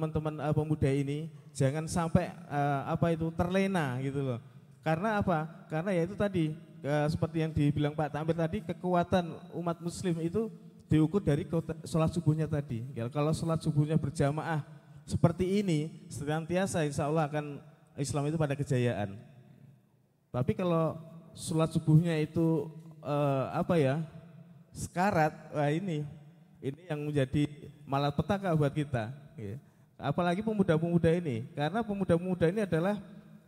teman-teman pemuda ini jangan sampai terlena gitu loh. Karena apa? Karena ya itu tadi seperti yang dibilang Pak Tamir tadi, kekuatan umat muslim itu diukur dari sholat subuhnya tadi. Ya, kalau sholat subuhnya berjamaah seperti ini senantiasa, insya Allah akan Islam itu pada kejayaan. Tapi kalau sholat subuhnya itu sekarat, wah ini yang menjadi malapetaka buat kita. Ya. Apalagi pemuda-pemuda ini, karena pemuda-pemuda ini adalah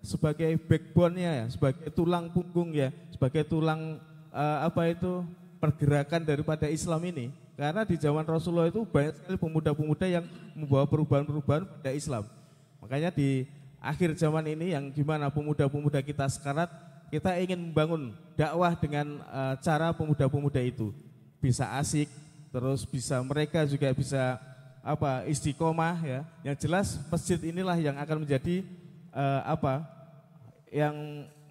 sebagai backbone-nya ya, sebagai tulang punggung ya, sebagai tulang pergerakan daripada Islam ini. Karena di zaman Rasulullah itu banyak sekali pemuda-pemuda yang membawa perubahan-perubahan pada Islam. Makanya di akhir zaman ini yang gimana pemuda-pemuda kita sekarat, kita ingin membangun dakwah dengan cara pemuda-pemuda itu bisa asik, terus mereka juga bisa istiqomah ya. Yang jelas masjid inilah yang akan menjadi yang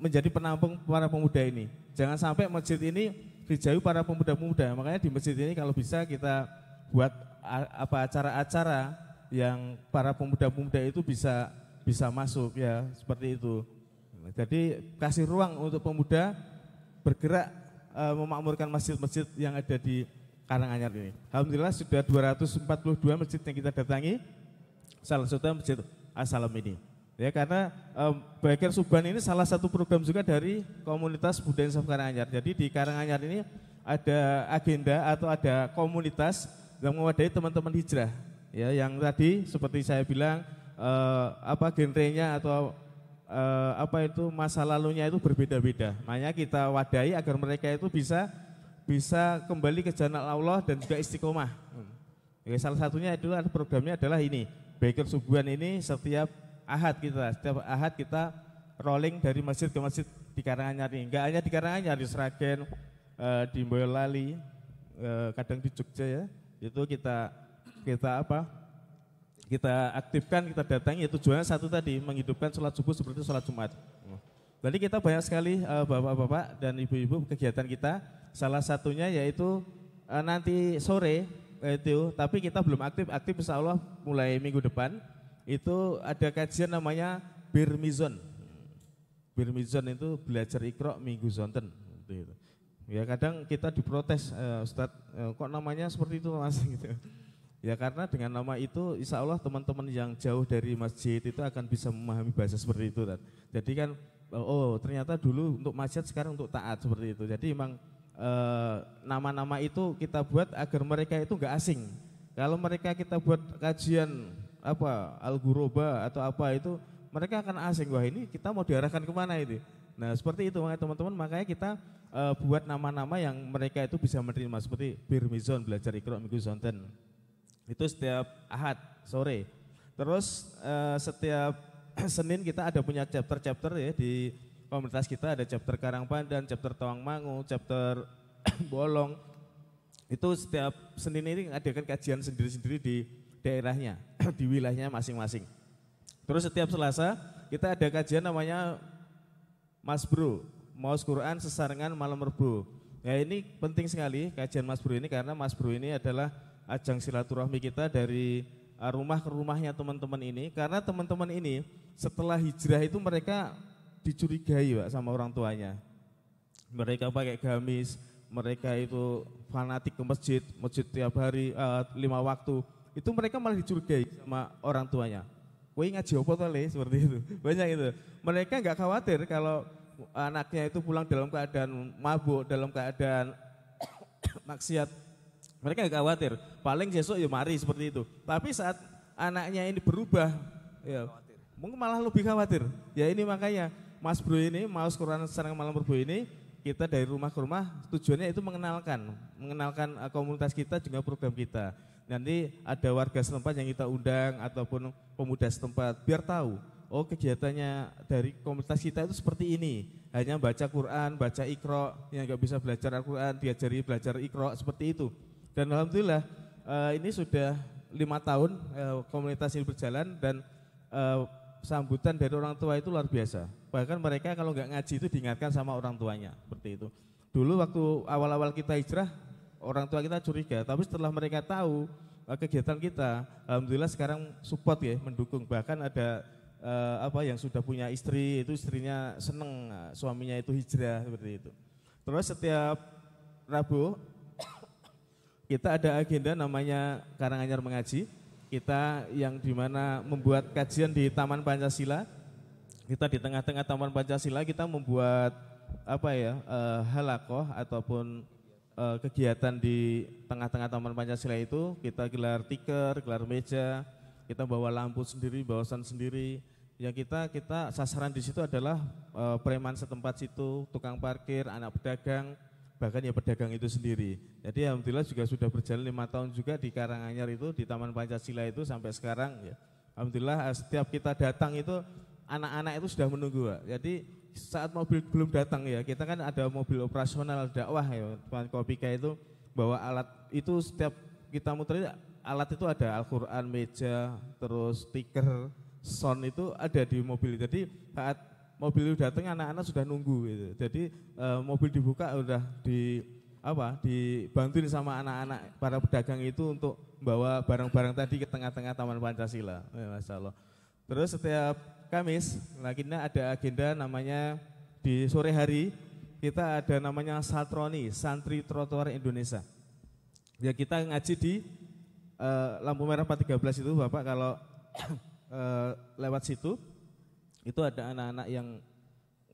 menjadi penampung para pemuda ini. Jangan sampai masjid ini dijauhi para pemuda-pemuda. Makanya di masjid ini kalau bisa kita buat acara-acara yang para pemuda-pemuda itu bisa masuk ya, seperti itu. Jadi kasih ruang untuk pemuda bergerak memakmurkan masjid-masjid yang ada di Karanganyar ini. Alhamdulillah sudah 242 masjid yang kita datangi. Salah satunya Masjid As-Salam ini. Ya, karena Baiker Subhan ini salah satu program juga dari komunitas Budaya Insaf Karanganyar. Jadi di Karanganyar ini ada agenda atau ada komunitas yang mewadahi teman-teman hijrah. Ya, yang tadi seperti saya bilang genrenya atau masa lalunya itu berbeda-beda. Makanya kita wadahi agar mereka itu bisa kembali ke jalan Allah dan juga istiqomah. Ya, salah satunya itu programnya adalah ini. Baiker Subhan ini setiap ahad kita rolling dari masjid ke masjid di Karanganyar ini. Enggak hanya di Karanganyar, di Sragen, di Boyolali, kadang di Jogja ya. Itu kita aktifkan, kita datangi. Tujuannya satu tadi, menghidupkan sholat subuh seperti sholat Jumat. Jadi kita banyak sekali bapak-bapak dan ibu-ibu kegiatan kita. Salah satunya yaitu nanti sore itu, tapi kita belum aktif insya Allah mulai minggu depan. Itu ada kajian namanya Birmizon. Birmizon itu belajar Iqra minggu zonten. Gitu. Ya kadang kita diprotes, Ustadz, kok namanya seperti itu Mas? Gitu. Ya karena dengan nama itu insya Allah teman-teman yang jauh dari masjid itu akan bisa memahami bahasa seperti itu. Jadi kan, ternyata dulu untuk masjid, sekarang untuk taat seperti itu. Jadi memang nama-nama itu kita buat agar mereka itu enggak asing. Kalau mereka kita buat kajian Al-Ghuraba atau itu, mereka akan asing, wah ini kita mau diarahkan kemana itu. Nah seperti itu teman-teman, makanya kita buat nama-nama yang mereka itu bisa menerima, seperti Birmizon, belajar Iqra minggu zonten. Itu setiap ahad sore. Terus setiap Senin kita ada punya chapter ya di komunitas kita, ada chapter Karangpandan, chapter Tawangmangu, chapter Bolong. Itu setiap Senin ini adakan kajian sendiri-sendiri di daerahnya, di wilayahnya masing-masing. Terus setiap Selasa kita ada kajian namanya Mas Bro, Maus Quran Sesarengan Malam Rebo. Ya ini penting sekali kajian Mas Bro ini, karena Mas Bro ini adalah ajang silaturahmi kita dari rumah ke rumahnya teman-teman ini. Karena teman-teman ini setelah hijrah itu mereka dicurigai Pak sama orang tuanya. Mereka pakai gamis, mereka itu fanatik ke masjid tiap hari 5 waktu. Itu mereka malah dicurigai sama orang tuanya. Woi ngaji apa toh Le, seperti itu. Banyak itu. Mereka enggak khawatir kalau anaknya itu pulang dalam keadaan mabuk, dalam keadaan maksiat. Mereka enggak khawatir. Paling besok ya mari seperti itu. Tapi saat anaknya ini berubah, ya mungkin malah lebih khawatir. Ya ini makanya Mas Bro ini, Maus Quran Sesarengan Malam Rebo ini, kita dari rumah ke rumah tujuannya itu mengenalkan komunitas kita juga program kita. Nanti ada warga setempat yang kita undang ataupun pemuda setempat biar tahu, oh kegiatannya dari komunitas kita itu seperti ini. Hanya baca Quran, baca Iqra, yang enggak bisa belajar Al-Quran diajari belajar Iqra, seperti itu. Dan alhamdulillah ini sudah 5 tahun komunitas ini berjalan, dan sambutan dari orang tua itu luar biasa. Bahkan mereka kalau enggak ngaji itu diingatkan sama orang tuanya, seperti itu. Dulu waktu awal-awal kita hijrah, orang tua kita curiga, tapi setelah mereka tahu kegiatan kita. Alhamdulillah sekarang support ya, mendukung. Bahkan ada yang sudah punya istri, itu istrinya seneng suaminya itu hijrah seperti itu. Terus setiap Rabu kita ada agenda namanya Karanganyar Mengaji. Kita yang dimana membuat kajian di Taman Pancasila. Kita di tengah-tengah Taman Pancasila kita membuat halakoh ataupun kegiatan di tengah-tengah Taman Pancasila itu. Kita gelar tikar, gelar meja, kita bawa lampu sendiri, bawa sound sendiri. Yang kita sasaran di situ adalah preman setempat situ, tukang parkir, anak pedagang, bahkan ya pedagang itu sendiri. Jadi alhamdulillah juga sudah berjalan 5 tahun juga di Karanganyar itu, di Taman Pancasila itu sampai sekarang ya. Alhamdulillah setiap kita datang itu anak-anak itu sudah menunggu. Jadi saat mobil belum datang ya, kita kan ada mobil operasional dakwah ya, Tuan Kopika itu bawa alat itu, setiap kita muter alat itu ada Al-Quran, meja, terus stiker, sound itu ada di mobil. Jadi saat mobil itu datang anak-anak sudah nunggu gitu. Jadi mobil dibuka udah dibantuin sama anak-anak para pedagang itu untuk bawa barang-barang tadi ke tengah-tengah Taman Pancasila. Masya Allah. Terus setiap Kamis, kita ada agenda namanya di sore hari kita ada namanya Satroni, Santri Trotoar Indonesia. Ya kita ngaji di lampu merah 413 itu Bapak kalau lewat situ itu ada anak-anak yang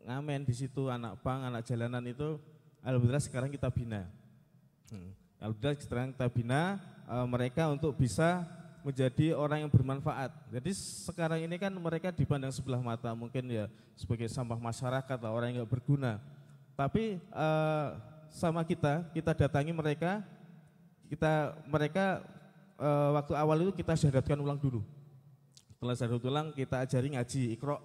ngamen di situ, anak pang, anak jalanan itu. Alhamdulillah sekarang kita bina. Alhamdulillah sekarang kita bina mereka untuk bisa menjadi orang yang bermanfaat. Jadi sekarang ini kan mereka dipandang sebelah mata mungkin ya sebagai sampah masyarakat lah, orang yang nggak berguna. Tapi sama kita datangi mereka, waktu awal itu kita syahadatkan ulang dulu. Setelah syahadat ulang kita ajari ngaji Iqra.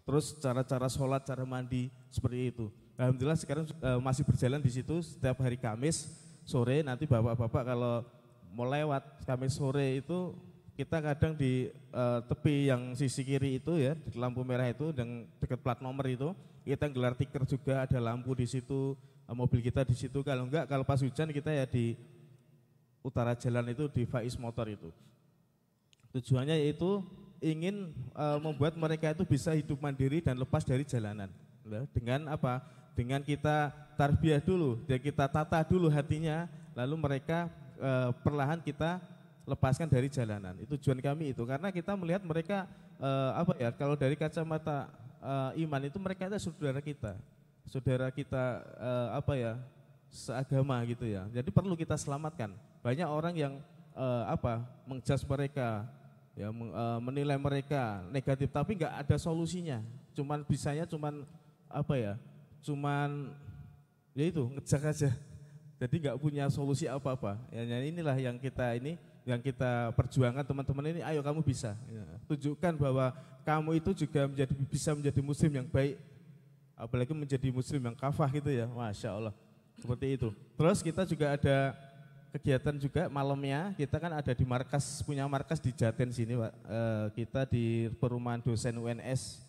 Terus cara-cara sholat, cara mandi seperti itu. Alhamdulillah sekarang masih berjalan di situ setiap hari Kamis sore. Nanti bapak-bapak kalau mau lewat Kamis sore itu kita kadang di tepi yang sisi kiri itu ya, di lampu merah itu dan dekat plat nomor itu kita gelar tikar juga, ada lampu di situ, mobil kita di situ. Kalau enggak, kalau pas hujan kita ya di utara jalan itu di Faiz Motor itu. Tujuannya yaitu ingin membuat mereka itu bisa hidup mandiri dan lepas dari jalanan. Dengan apa? Dengan kita tarbiyah dulu, dan kita tata dulu hatinya, lalu mereka perlahan kita lepaskan dari jalanan. Itu tujuan kami itu, karena kita melihat mereka kalau dari kacamata iman itu mereka itu saudara kita seagama gitu ya. Jadi perlu kita selamatkan. Banyak orang yang mengjudge mereka, ya, menilai mereka negatif, tapi nggak ada solusinya. Cuman ya itu ngejek aja. Jadi nggak punya solusi apa-apa. Ya, inilah yang kita perjuangkan teman-teman ini. Ayo kamu bisa. Ya, tunjukkan bahwa kamu itu juga bisa menjadi muslim yang baik. Apalagi menjadi muslim yang kafah gitu ya. Masya Allah. Seperti itu. Terus kita juga ada kegiatan juga malamnya. Kita kan ada di punya markas di Jaten sini Pak. Kita di perumahan dosen UNS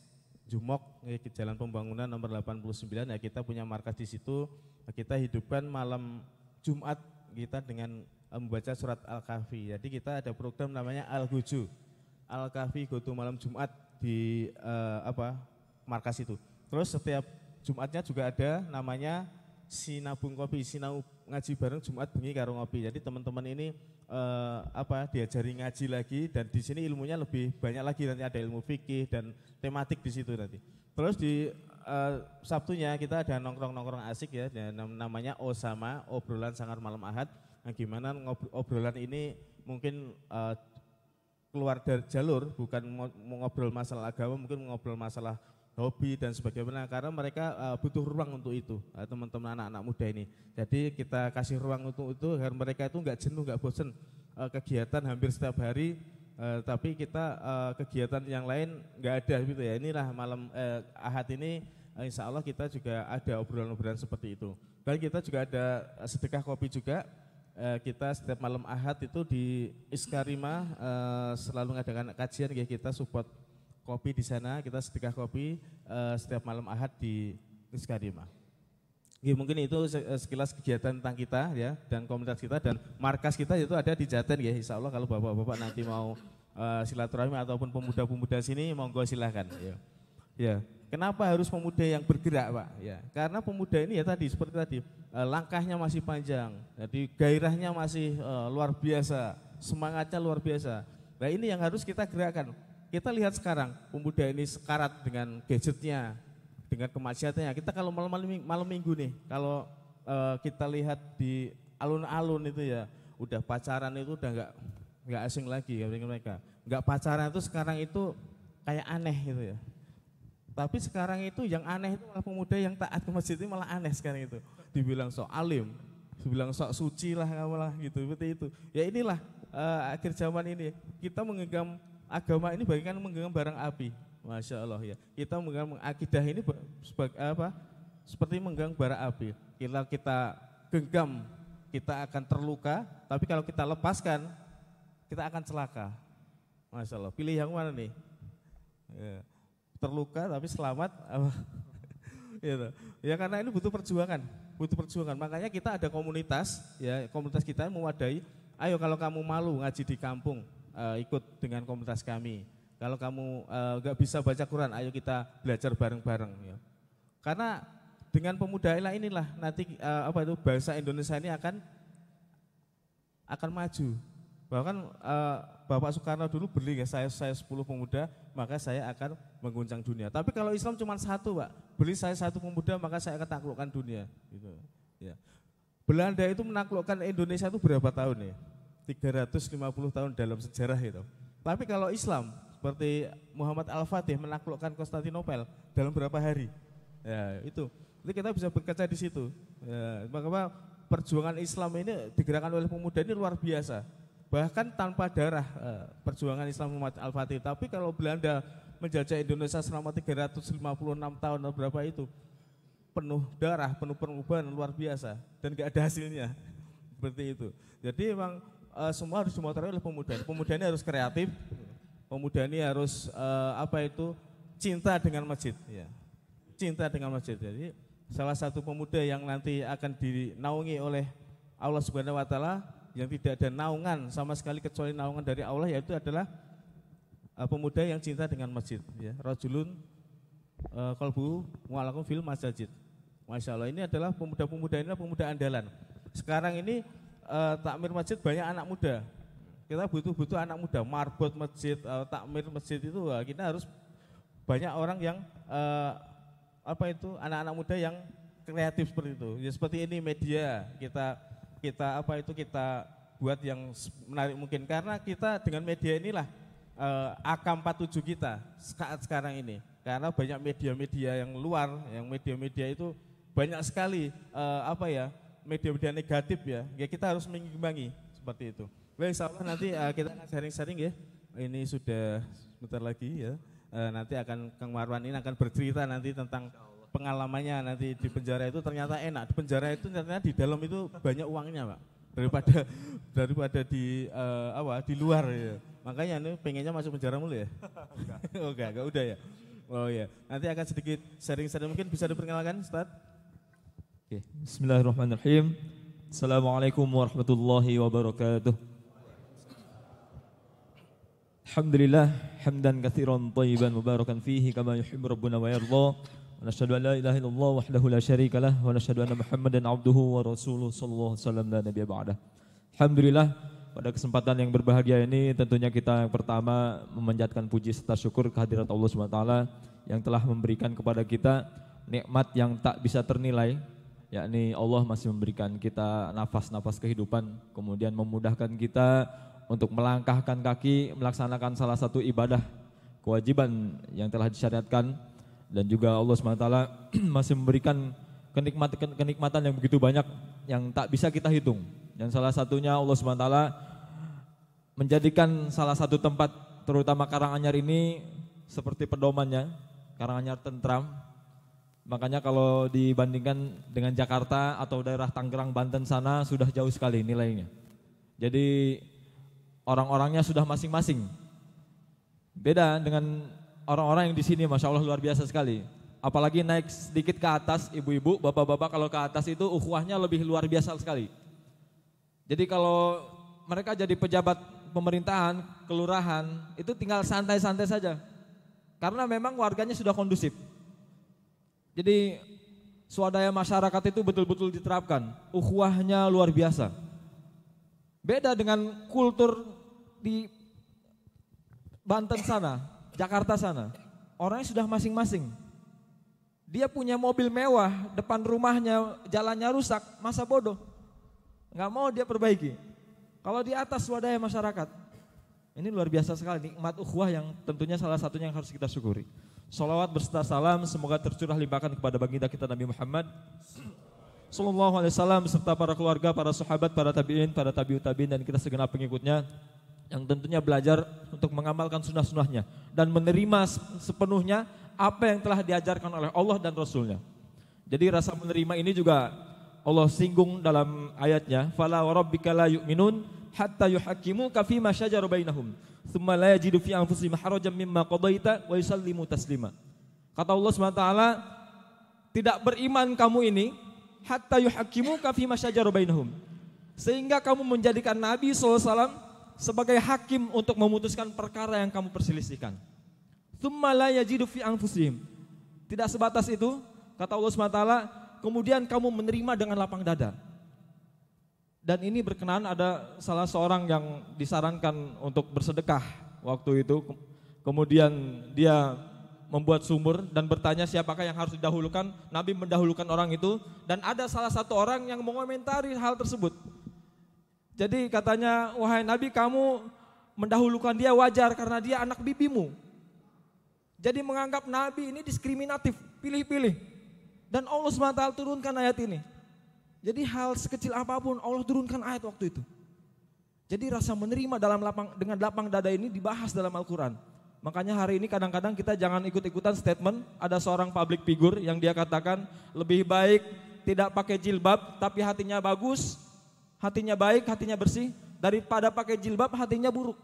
Jumok, di Jalan Pembangunan nomor 89, ya kita punya markas di situ. Kita hidupkan malam Jumat kita dengan membaca surat Al-Kahfi. Jadi kita ada program namanya Al-Guju, Al-Kahfi Goto malam Jumat di markas itu. Terus setiap Jumatnya juga ada namanya Sinabung Kopi, Sinau ngaji bareng Jumat bengi karo ngopi. Jadi teman-teman ini diajari ngaji lagi, dan di sini ilmunya lebih banyak lagi, nanti ada ilmu fikih dan tematik di situ nanti. Terus di Sabtunya kita ada nongkrong-nongkrong asik ya, namanya Osama, obrolan sangar malam Ahad. Nah, gimana obrolan ini mungkin keluar dari jalur, bukan mau ngobrol masalah agama, mungkin ngobrol masalah hobi dan sebagainya, karena mereka butuh ruang untuk itu, teman-teman anak-anak muda ini. Jadi kita kasih ruang untuk itu agar mereka itu nggak jenuh, nggak bosan kegiatan hampir setiap hari, tapi kita kegiatan yang lain nggak ada gitu ya. Inilah malam Ahad ini insya Allah kita juga ada obrolan-obrolan seperti itu. Dan kita juga ada sedekah kopi juga. Kita setiap malam Ahad itu di Iskarima selalu mengadakan kajian ya, kita support kopi di sana, kita sedekah kopi setiap malam Ahad di Iskarima. Ya, mungkin itu sekilas kegiatan tentang kita ya dan komunitas kita dan markas kita itu ada di Jaten ya. Insya Allah kalau bapak-bapak nanti mau silaturahmi ataupun pemuda-pemuda sini monggo silahkan. Ya. Ya. Kenapa harus pemuda yang bergerak Pak? Ya, karena pemuda ini ya tadi seperti tadi langkahnya masih panjang, jadi gairahnya masih luar biasa, semangatnya luar biasa. Nah ini yang harus kita gerakkan. Kita lihat sekarang pemuda ini sekarat dengan gadgetnya, dengan kemaksiatannya. Kita kalau malam minggu nih, kalau kita lihat di alun-alun itu ya, udah pacaran itu udah nggak asing lagi ya mereka. Nggak pacaran itu sekarang itu kayak aneh gitu ya. Tapi sekarang itu yang aneh itu malah pemuda yang taat ke masjid itu malah aneh sekarang itu. Dibilang sok alim, dibilang sok suci lah malah gitu, seperti itu. Ya inilah akhir zaman ini kita menggenggam agama ini bagaikan menggenggam barang api. Masya Allah ya. Kita menggenggam akidah ini sebagai apa? Seperti menggenggam bara api. Kita genggam, kita akan terluka. Tapi kalau kita lepaskan, kita akan celaka. Masya Allah. Pilih yang mana nih? Ya. Terluka tapi selamat. Ya karena ini butuh perjuangan. Makanya kita ada komunitas, ya komunitas kita mewadai. Ayo kalau kamu malu ngaji di kampung, ikut dengan komunitas kami. Kalau kamu nggak bisa baca Quran, ayo kita belajar bareng-bareng. Ya. Karena dengan pemuda inilah nanti bangsa Indonesia ini akan maju. Bahkan Bapak Soekarno dulu beli ya saya 10 pemuda, maka saya akan mengguncang dunia. Tapi kalau Islam cuma satu Pak, beli saya 1 pemuda maka saya akan taklukkan dunia. Gitu. Ya. Belanda itu menaklukkan Indonesia itu berapa tahun ya? 350 tahun dalam sejarah itu. Tapi kalau Islam seperti Muhammad Al-Fatih menaklukkan Konstantinopel dalam berapa hari? Ya itu. Jadi kita bisa berkaca di situ. Ya, maka perjuangan Islam ini digerakkan oleh pemuda ini luar biasa. Bahkan tanpa darah perjuangan Islam Muhammad Al-Fatih. Tapi kalau Belanda menjajah Indonesia selama 356 tahun atau berapa itu, penuh darah, penuh perubahan luar biasa dan gak ada hasilnya. Seperti itu. Jadi memang semua harus dimotori oleh pemuda. Pemuda ini harus kreatif, pemuda ini harus cinta dengan masjid. Ya. Cinta dengan masjid. Jadi salah satu pemuda yang nanti akan dinaungi oleh Allah Subhanahu Wa Taala, yang tidak ada naungan sama sekali kecuali naungan dari Allah, yaitu adalah pemuda yang cinta dengan masjid. Ya. Rajulun qalbu mu'allaqun fil masajid. Masya Allah, ini adalah pemuda-pemuda ini adalah pemuda andalan. Sekarang ini takmir masjid banyak anak muda. Kita butuh anak muda, marbot masjid, takmir masjid itu kita harus banyak orang yang anak-anak muda yang kreatif seperti itu. Ya seperti ini media kita buat yang menarik mungkin, karena kita dengan media inilah AK47 kita saat sekarang ini, karena banyak media-media yang luar, yang media-media itu banyak sekali media-media negatif ya kita harus mengimbangi seperti itu. Baik, insyaallah nanti kita akan sharing-sharing ya. Ini sudah sebentar lagi ya. Nanti akan Kang Marwan ini akan bercerita nanti tentang pengalamannya nanti di penjara itu ternyata enak. Di penjara itu ternyata di dalam itu banyak uangnya Pak, daripada di luar ya. Makanya ini pengennya masuk penjara mulu ya. Enggak udah ya. Oh ya, nanti akan sedikit sharing-sharing, mungkin bisa diperkenalkan Ustaz. Oke. Bismillahirrahmanirrahim. Assalamualaikum warahmatullahi wabarakatuh. Alhamdulillah hamdan katsiran thayyiban mubarakan fihi kama yuhibbu rabbuna wa yarda. Nashhadu an la ilaha illallah wahdahu la syarika lah wa nashhadu anna Muhammadan abduhu wa rasuluhu sallallahu alaihi wasallam la nabiyya ba'dah. Alhamdulillah, pada kesempatan yang berbahagia ini tentunya kita yang pertama memanjatkan puji serta syukur kehadirat Allah Subhanahu wa taala yang telah memberikan kepada kita nikmat yang tak bisa ternilai, yakni Allah masih memberikan kita nafas-nafas kehidupan, kemudian memudahkan kita untuk melangkahkan kaki melaksanakan salah satu ibadah kewajiban yang telah disyariatkan. Dan juga Allah SWT masih memberikan kenikmatan yang begitu banyak yang tak bisa kita hitung. Dan salah satunya Allah SWT menjadikan salah satu tempat terutama Karanganyar ini seperti pedomannya, Karanganyar tentram. Makanya kalau dibandingkan dengan Jakarta atau daerah Tangerang, Banten sana sudah jauh sekali nilainya. Jadi orang-orangnya sudah masing-masing. Beda dengan orang-orang yang di sini, Masya Allah luar biasa sekali. Apalagi naik sedikit ke atas, ibu-ibu, bapak-bapak kalau ke atas itu ukhuwahnya lebih luar biasa sekali. Jadi kalau mereka jadi pejabat pemerintahan, kelurahan, itu tinggal santai-santai saja. Karena memang warganya sudah kondusif. Jadi swadaya masyarakat itu betul-betul diterapkan. Ukhuwahnya luar biasa. Beda dengan kultur di Banten sana, Jakarta sana. Orangnya sudah masing-masing. Dia punya mobil mewah, depan rumahnya jalannya rusak, masa bodoh. Nggak mau dia perbaiki. Kalau di atas swadaya masyarakat, ini luar biasa sekali, nikmat ukhuwah yang tentunya salah satunya yang harus kita syukuri. Sholawat berserta salam semoga tercurah limpahkan kepada baginda kita Nabi Muhammad Sallallahu Alaihi Wasallam serta para keluarga, para sahabat, para tabiin, para tabiut tabiin dan kita segenap pengikutnya yang tentunya belajar untuk mengamalkan sunnah-sunnahnya dan menerima sepenuhnya apa yang telah diajarkan oleh Allah dan Rasulnya. Jadi rasa menerima ini juga Allah singgung dalam ayatnya, fala warabbika la yu'minun hatta yuhaqqimuka fima syajara bainahum tsumma la yajidu fi anfusihim harajan mimma qadaita wa yusallimu taslima. Kata Allah SWT, tidak beriman kamu ini hatta yuhaqqimuka fima syajara bainahum, sehingga kamu menjadikan Nabi SAW sebagai hakim untuk memutuskan perkara yang kamu perselisihkan. Tsumma la yajidu fi anfusihim. Tidak sebatas itu, kata Allah SWT, kemudian kamu menerima dengan lapang dada. Dan ini berkenaan ada salah seorang yang disarankan untuk bersedekah waktu itu. Kemudian dia membuat sumur dan bertanya siapakah yang harus didahulukan. Nabi mendahulukan orang itu dan ada salah satu orang yang mengomentari hal tersebut. Jadi katanya, wahai Nabi, kamu mendahulukan dia wajar karena dia anak bibimu. Jadi menganggap Nabi ini diskriminatif, pilih-pilih. Dan Allah SWT turunkan ayat ini. Jadi hal sekecil apapun Allah turunkan ayat waktu itu. Jadi rasa menerima dengan lapang dada ini dibahas dalam Al-Quran. Makanya hari ini kadang-kadang kita jangan ikut-ikutan statement. Ada seorang public figure yang dia katakan lebih baik tidak pakai jilbab tapi hatinya bagus, hatinya baik, hatinya bersih, daripada pakai jilbab hatinya buruk.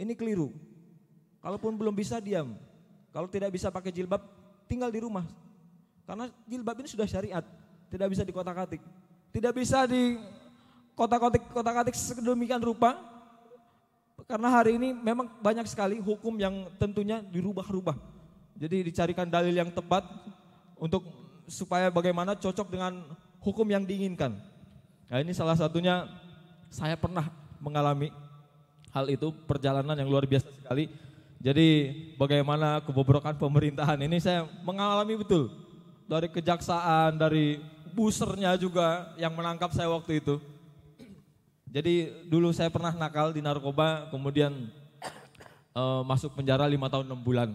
Ini keliru. Kalaupun belum bisa diam. Kalau tidak bisa pakai jilbab tinggal di rumah. Karena jilbab ini sudah syariat. Tidak bisa dikotak-katik. Tidak bisa di kotak-katik sedemikian rupa. Karena hari ini memang banyak sekali hukum yang tentunya dirubah-rubah. Jadi dicarikan dalil yang tepat untuk supaya bagaimana cocok dengan hukum yang diinginkan. Nah ini salah satunya saya pernah mengalami hal itu, perjalanan yang luar biasa sekali. Jadi bagaimana kebobrokan pemerintahan ini saya mengalami betul. Dari kejaksaan, dari busernya juga yang menangkap saya waktu itu. Jadi dulu saya pernah nakal di narkoba, kemudian masuk penjara 5 tahun 6 bulan.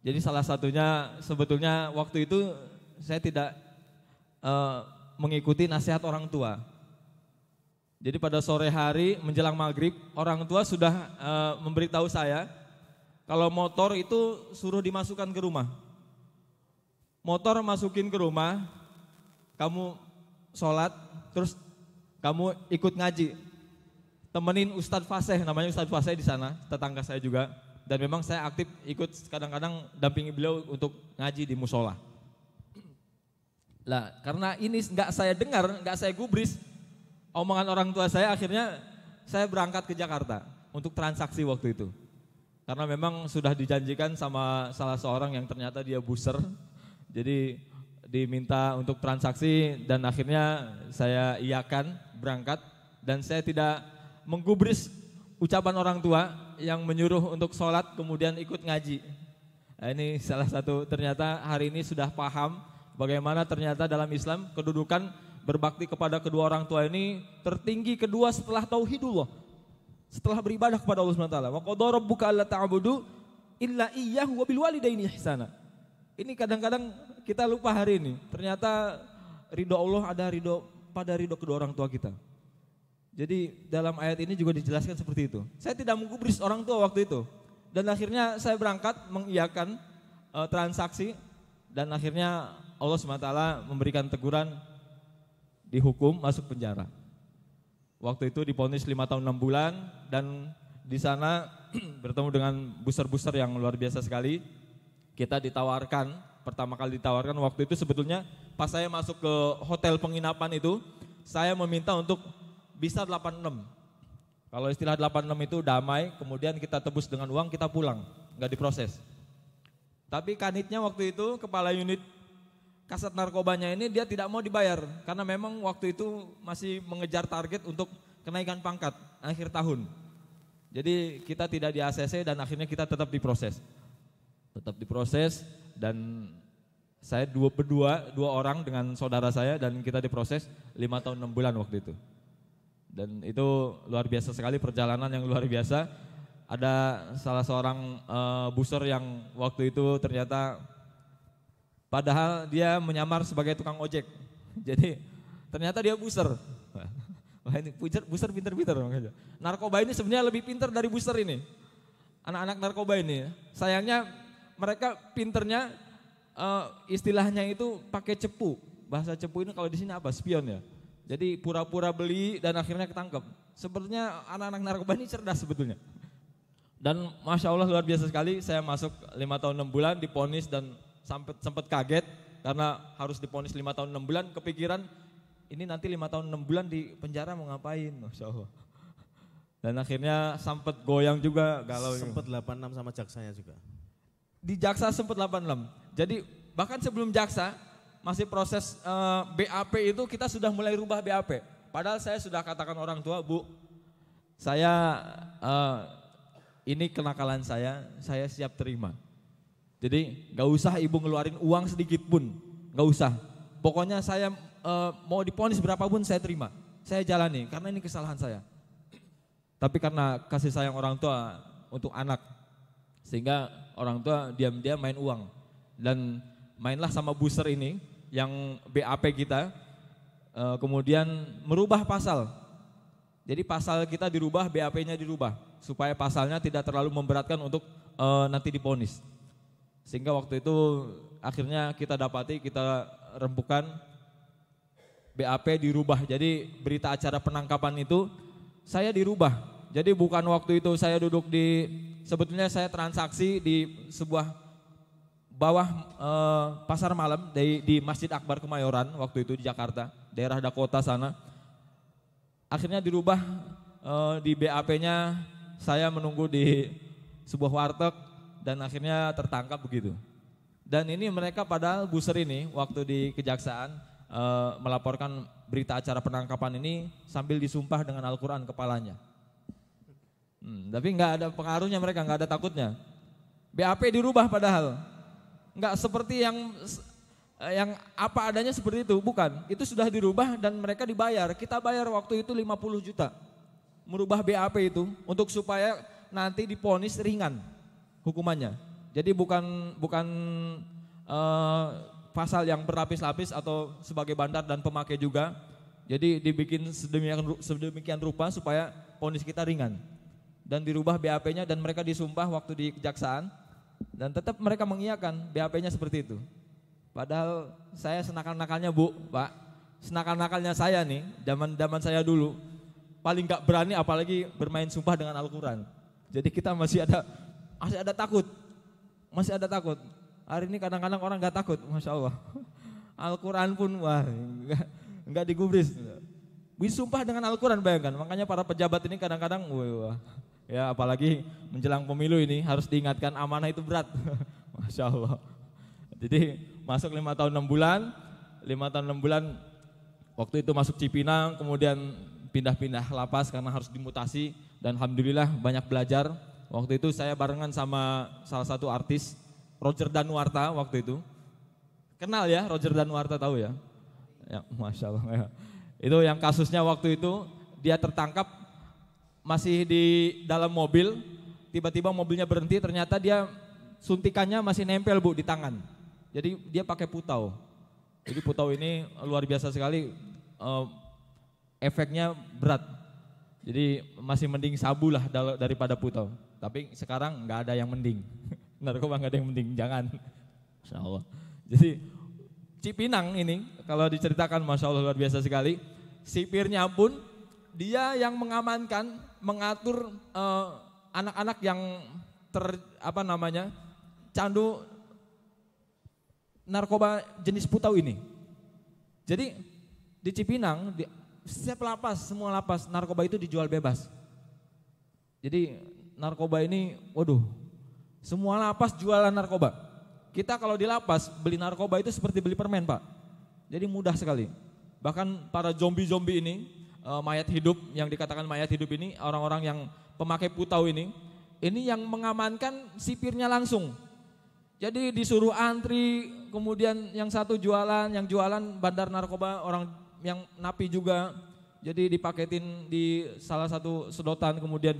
Jadi salah satunya sebetulnya waktu itu saya tidak mengikuti nasihat orang tua. Jadi pada sore hari menjelang maghrib, orang tua sudah memberitahu saya kalau motor itu suruh dimasukkan ke rumah. Motor masukin ke rumah, kamu sholat, terus kamu ikut ngaji. Temenin Ustadz Faseh, namanya Ustadz Faseh di sana, tetangga saya juga. Dan memang saya aktif ikut kadang-kadang dampingi beliau untuk ngaji di musola. Lah, karena ini nggak saya dengar, nggak saya gubris omongan orang tua saya, akhirnya saya berangkat ke Jakarta untuk transaksi waktu itu. Karena memang sudah dijanjikan sama salah seorang yang ternyata dia buser. Jadi diminta untuk transaksi dan akhirnya saya iakan berangkat dan saya tidak menggubris ucapan orang tua yang menyuruh untuk sholat kemudian ikut ngaji. Nah, ini salah satu ternyata hari ini sudah paham bagaimana ternyata dalam Islam kedudukan berbakti kepada kedua orang tua ini tertinggi kedua setelah tauhidullah. Setelah beribadah kepada Allah SWT. Wa qadara rabbuka alla ta'budu illa iyyahu wa bil walidaini ihsana. Ini kadang-kadang kita lupa hari ini. Ternyata ridho Allah ada pada ridho kedua orang tua kita. Jadi dalam ayat ini juga dijelaskan seperti itu. Saya tidak menggubris orang tua waktu itu. Dan akhirnya saya berangkat mengiyakan transaksi. Dan akhirnya Allah SWT memberikan teguran, dihukum masuk penjara. Waktu itu divonis 5 tahun 6 bulan. Dan di sana bertemu dengan buser-buser yang luar biasa sekali. Kita ditawarkan, pertama kali ditawarkan waktu itu sebetulnya pas saya masuk ke hotel penginapan itu, saya meminta untuk bisa 86. Kalau istilah 86 itu damai, kemudian kita tebus dengan uang, kita pulang, nggak diproses. Tapi kanitnya waktu itu, kepala unit Kasat Narkobanya ini dia tidak mau dibayar, karena memang waktu itu masih mengejar target untuk kenaikan pangkat akhir tahun. Jadi kita tidak di ACC dan akhirnya kita tetap diproses. Tetap diproses dan saya dua orang dengan saudara saya dan kita diproses 5 tahun 6 bulan waktu itu. Dan itu luar biasa sekali, perjalanan yang luar biasa. Ada salah seorang buser yang waktu itu ternyata padahal dia menyamar sebagai tukang ojek. Jadi ternyata dia buser. Wah ini buser pinter-pinter. Narkoba ini sebenarnya lebih pinter dari buser ini. Anak-anak narkoba ini. Sayangnya mereka pinternya istilahnya itu pakai cepu. Bahasa cepu ini kalau di sini apa? Spion ya. Jadi pura-pura beli dan akhirnya ketangkep. Sebenarnya anak-anak narkoba ini cerdas sebetulnya. Dan Masya Allah luar biasa sekali, saya masuk 5 tahun 6 bulan diponis dan sempat kaget karena harus diponis 5 tahun 6 bulan, kepikiran ini nanti 5 tahun 6 bulan di penjara mau ngapain, Masya Allah. Dan akhirnya sempat goyang juga galau. Sempat 86 sama jaksanya juga. Di jaksa sempat 86. Jadi bahkan sebelum jaksa masih proses BAP itu kita sudah mulai rubah BAP. Padahal saya sudah katakan orang tua, Bu, saya ini kenakalan saya siap terima. Jadi gak usah ibu ngeluarin uang sedikit pun, gak usah. Pokoknya saya mau diponis berapapun saya terima, saya jalani karena ini kesalahan saya. Tapi karena kasih sayang orang tua untuk anak, sehingga orang tua diam-diam main uang. Dan mainlah sama buser ini yang BAP kita, kemudian merubah pasal. Jadi pasal kita dirubah, BAP-nya dirubah, supaya pasalnya tidak terlalu memberatkan untuk nanti diponis. Sehingga waktu itu akhirnya kita dapati, kita rembukan BAP dirubah. Jadi berita acara penangkapan itu saya dirubah. Jadi bukan waktu itu saya duduk di, sebetulnya saya transaksi di sebuah bawah pasar malam di Masjid Akbar Kemayoran waktu itu di Jakarta, daerah Dakota sana. Akhirnya dirubah di BAP-nya saya menunggu di sebuah warteg dan akhirnya tertangkap begitu. Dan ini mereka padahal buser ini waktu di kejaksaan melaporkan berita acara penangkapan ini sambil disumpah dengan Al-Quran kepalanya. Tapi nggak ada pengaruhnya, mereka nggak ada takutnya. BAP dirubah padahal nggak seperti yang apa adanya seperti itu, bukan. Itu sudah dirubah dan mereka dibayar. Kita bayar waktu itu 50 juta merubah BAP itu untuk supaya nanti diponis ringan hukumannya. Jadi bukan pasal yang berlapis-lapis atau sebagai bandar dan pemakai juga. Jadi dibikin sedemikian rupa supaya ponis kita ringan. Dan dirubah BAP-nya dan mereka disumpah waktu di kejaksaan dan tetap mereka mengiyakan BAP-nya seperti itu. Padahal saya senakal-nakalnya, Bu, Pak, senakal-nakalnya saya nih, zaman saya dulu paling gak berani apalagi bermain sumpah dengan Al-Quran. Jadi kita masih ada takut, masih ada takut. Hari ini kadang-kadang orang gak takut, Masya Allah. Al-Quran pun wah gak digubris. Disumpah dengan Al-Quran, bayangkan. Makanya para pejabat ini kadang-kadang wah, ya apalagi menjelang pemilu ini harus diingatkan amanah itu berat. Masya Allah. Jadi masuk 5 tahun 6 bulan, 5 tahun 6 bulan waktu itu masuk Cipinang, kemudian pindah-pindah lapas karena harus dimutasi dan alhamdulillah banyak belajar. Waktu itu saya barengan sama salah satu artis, Roger Danuarta waktu itu. Kenal ya Roger Danuarta, tahu ya? Ya, Masya Allah ya. Itu yang kasusnya waktu itu dia tertangkap masih di dalam mobil, tiba-tiba mobilnya berhenti, ternyata dia suntikannya masih nempel, Bu, di tangan. Jadi dia pakai putau. Jadi putau ini luar biasa sekali, efeknya berat. Jadi masih mending sabu lah daripada putau. Tapi sekarang nggak ada yang mending. Narkoba nggak ada yang mending, jangan. Masya Allah. Jadi Cipinang ini kalau diceritakan Masya Allah luar biasa sekali. Sipirnya pun dia yang mengamankan, mengatur anak-anak yang candu narkoba jenis putau ini. Jadi di Cipinang, setiap lapas, semua lapas narkoba itu dijual bebas. Jadi narkoba ini, waduh, semua lapas jualan narkoba. Kita kalau di lapas beli narkoba itu seperti beli permen, Pak. Jadi mudah sekali. Bahkan para zombie-zombie ini, mayat hidup, yang dikatakan mayat hidup ini, orang-orang yang pemakai putau ini yang mengamankan sipirnya langsung. Jadi disuruh antri, kemudian yang satu jualan, yang jualan bandar narkoba, orang yang napi juga. Jadi dipaketin di salah satu sedotan, kemudian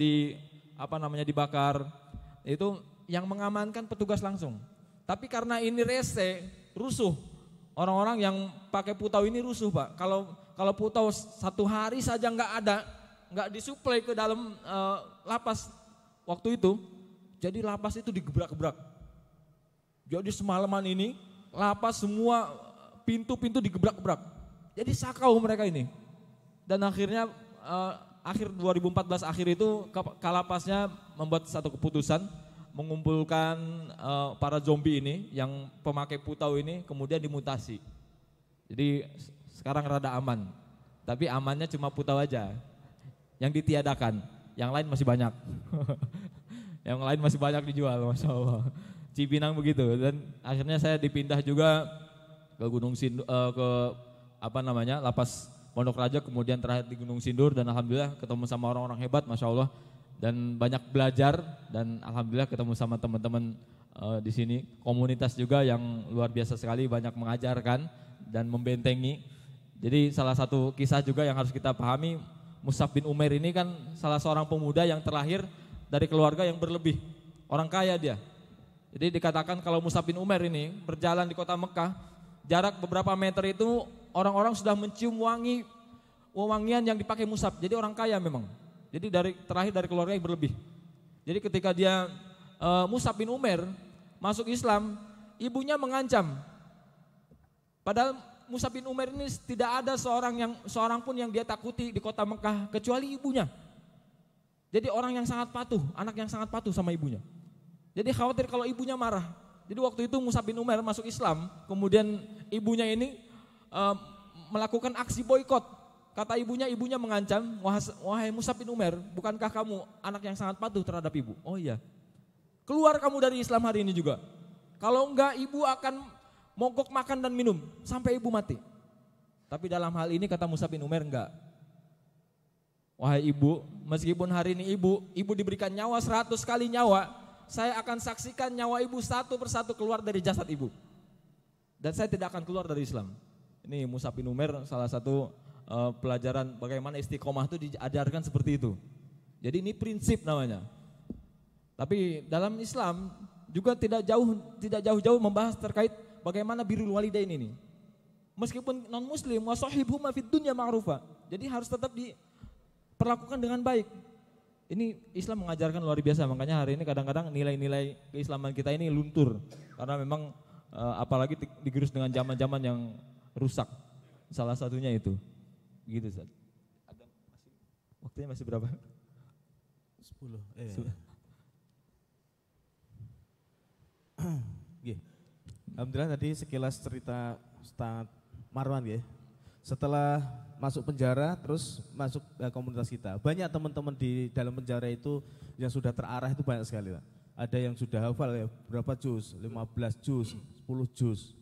dibakar. Itu yang mengamankan petugas langsung. Tapi karena ini rese, rusuh. Orang-orang yang pakai putau ini rusuh, Pak. Kalau putau satu hari saja nggak disuplai ke dalam lapas waktu itu, jadi lapas itu digebrak-gebrak. Jadi semalaman ini lapas semua pintu-pintu digebrak-gebrak. Jadi sakau mereka ini. Dan akhirnya akhir 2014 akhir itu Kalapasnya membuat satu keputusan mengumpulkan para zombie ini yang pemakai putau ini, kemudian dimutasi. Jadi sekarang rada aman. Tapi amannya cuma putau aja yang ditiadakan, yang lain masih banyak. Yang lain masih banyak dijual, Masya Allah. Cipinang begitu. Dan akhirnya saya dipindah juga ke Gunung Sindur, lapas Pondok Raja, kemudian terakhir di Gunung Sindur, dan alhamdulillah ketemu sama orang-orang hebat, Masya Allah. Dan banyak belajar, dan alhamdulillah ketemu sama teman-teman di sini. Komunitas juga yang luar biasa sekali, banyak mengajarkan dan membentengi. Jadi salah satu kisah juga yang harus kita pahami, Mus'ab bin Umair ini kan salah seorang pemuda yang terlahir dari keluarga yang berlebih, orang kaya dia. Jadi dikatakan kalau Mus'ab bin Umair ini berjalan di kota Mekah, jarak beberapa meter itu orang-orang sudah mencium wangian yang dipakai Mus'ab. Jadi orang kaya memang. Jadi terlahir dari keluarga yang berlebih. Jadi ketika dia Mus'ab bin Umair masuk Islam, ibunya mengancam. Padahal Mus'ab bin Umair ini tidak ada seorang pun yang dia takuti di kota Mekah kecuali ibunya. Jadi orang yang sangat patuh, anak yang sangat patuh sama ibunya. Jadi khawatir kalau ibunya marah. Jadi waktu itu Mus'ab bin Umair masuk Islam, kemudian ibunya ini melakukan aksi boikot. Kata ibunya mengancam, wahai Mus'ab bin Umair, bukankah kamu anak yang sangat patuh terhadap ibu? Oh iya. Keluar kamu dari Islam hari ini juga. Kalau enggak, ibu akan mogok makan dan minum sampai ibu mati. Tapi dalam hal ini kata Mus'ab bin Umair, enggak. Wahai ibu, meskipun hari ini ibu diberikan nyawa 100 kali nyawa, saya akan saksikan nyawa ibu satu persatu keluar dari jasad ibu. Dan saya tidak akan keluar dari Islam. Ini Mus'ab bin Umair salah satu pelajaran bagaimana istiqomah itu diajarkan seperti itu. Jadi ini prinsip namanya. Tapi dalam Islam juga tidak jauh-jauh membahas terkait bagaimana birrul walidain ini. Meskipun non muslim, wasahibhuma fid dunya ma'rufa. Jadi harus tetap diperlakukan dengan baik. Ini Islam mengajarkan luar biasa, makanya hari ini kadang-kadang nilai-nilai keislaman kita ini luntur. Karena memang apalagi digerus dengan zaman-zaman yang rusak. Salah satunya itu. Gitu, Ustaz. Waktunya masih berapa? 10. Alhamdulillah tadi sekilas cerita Ustaz Marwan ya. Setelah masuk penjara terus masuk komunitas kita. Banyak teman-teman di dalam penjara itu yang sudah terarah itu banyak sekali, Pak. Ada yang sudah hafal ya, berapa juz, 15 juz, 10 juz.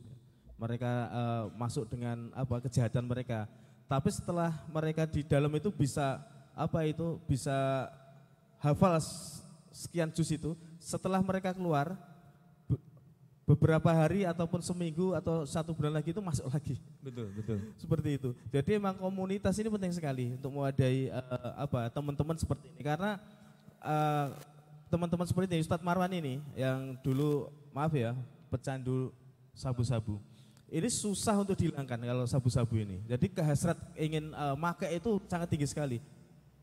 Mereka masuk dengan kejahatan mereka. Tapi setelah mereka di dalam itu bisa bisa hafal sekian juz itu, setelah mereka keluar beberapa hari ataupun seminggu atau 1 bulan lagi itu masuk lagi. Betul. Seperti itu. Jadi memang komunitas ini penting sekali untuk mewadai teman-teman seperti ini, karena teman-teman seperti ini, Ustadz Marwan ini yang dulu maaf ya pecandu sabu-sabu. Ini susah untuk dihilangkan kalau sabu-sabu ini. Jadi kehasrat ingin makai itu sangat tinggi sekali.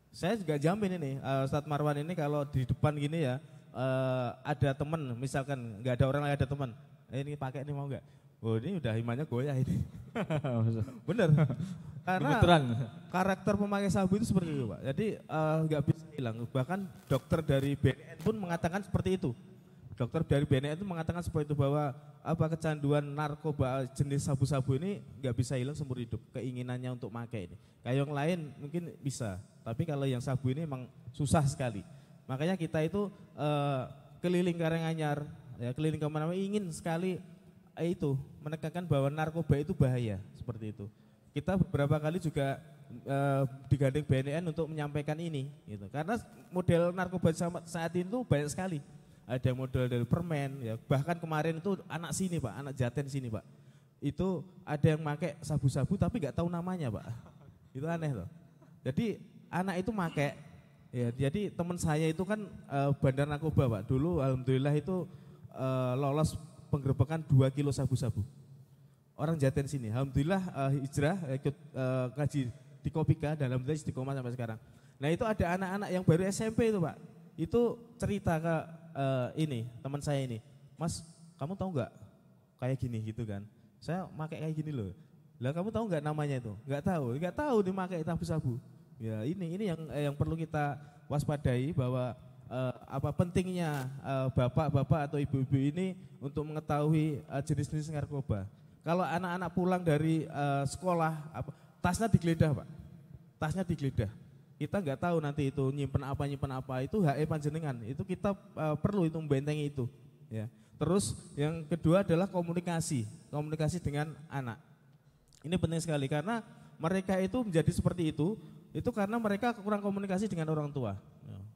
Saya juga jamin ini Ustadz Marwan ini kalau di depan gini ya ada teman, misalkan nggak ada orang lain, ada teman, ini pakai ini mau nggak? Oh ini udah imannya goyah ini. Bener. Karena karakter pemakai sabu itu seperti itu, Pak. Jadi nggak bisa hilang. Bahkan dokter dari BNN pun mengatakan seperti itu. dokter dari BNN itu mengatakan seperti itu, bahwa kecanduan narkoba jenis sabu-sabu ini nggak bisa hilang seumur hidup, keinginannya untuk pakai ini. Kayak yang lain mungkin bisa, tapi kalau yang sabu ini memang susah sekali. Makanya kita itu keliling Karanganyar, ya, keliling kemana-mana ingin sekali itu menekankan bahwa narkoba itu bahaya, seperti itu. Kita beberapa kali juga digandeng BNN untuk menyampaikan ini, gitu. Karena model narkoba saat ini tuh banyak sekali. Ada model dari permen, ya. Bahkan kemarin itu anak sini Pak, anak Jaten sini Pak. Itu ada yang pakai sabu-sabu tapi nggak tahu namanya Pak. Itu aneh loh. Jadi anak itu pakai, ya. Jadi teman saya itu kan bandar narkoba Pak. Dulu alhamdulillah itu lolos penggerbekan 2 kilo sabu-sabu. Orang Jaten sini, alhamdulillah hijrah ikut ngaji di Kopika dan alhamdulillah istiqomah sampai sekarang. Nah itu ada anak-anak yang baru SMP itu Pak. Itu cerita ke ini teman saya ini, Mas, kamu tahu nggak kayak gini gitu kan? Saya pakai kayak gini loh. Lah kamu tahu nggak namanya itu? Nggak tahu dipakai sabu-sabu. Ya ini yang perlu kita waspadai, bahwa apa pentingnya bapak-bapak atau ibu-ibu ini untuk mengetahui jenis-jenis narkoba. Kalau anak-anak pulang dari sekolah, tasnya digeledah Pak, tasnya digeledah. Kita nggak tahu nanti itu nyimpen apa, itu HE panjenengan, itu kita perlu itu membentengi itu, ya. Terus yang kedua adalah komunikasi dengan anak. Ini penting sekali karena mereka itu menjadi seperti itu karena mereka kurang komunikasi dengan orang tua.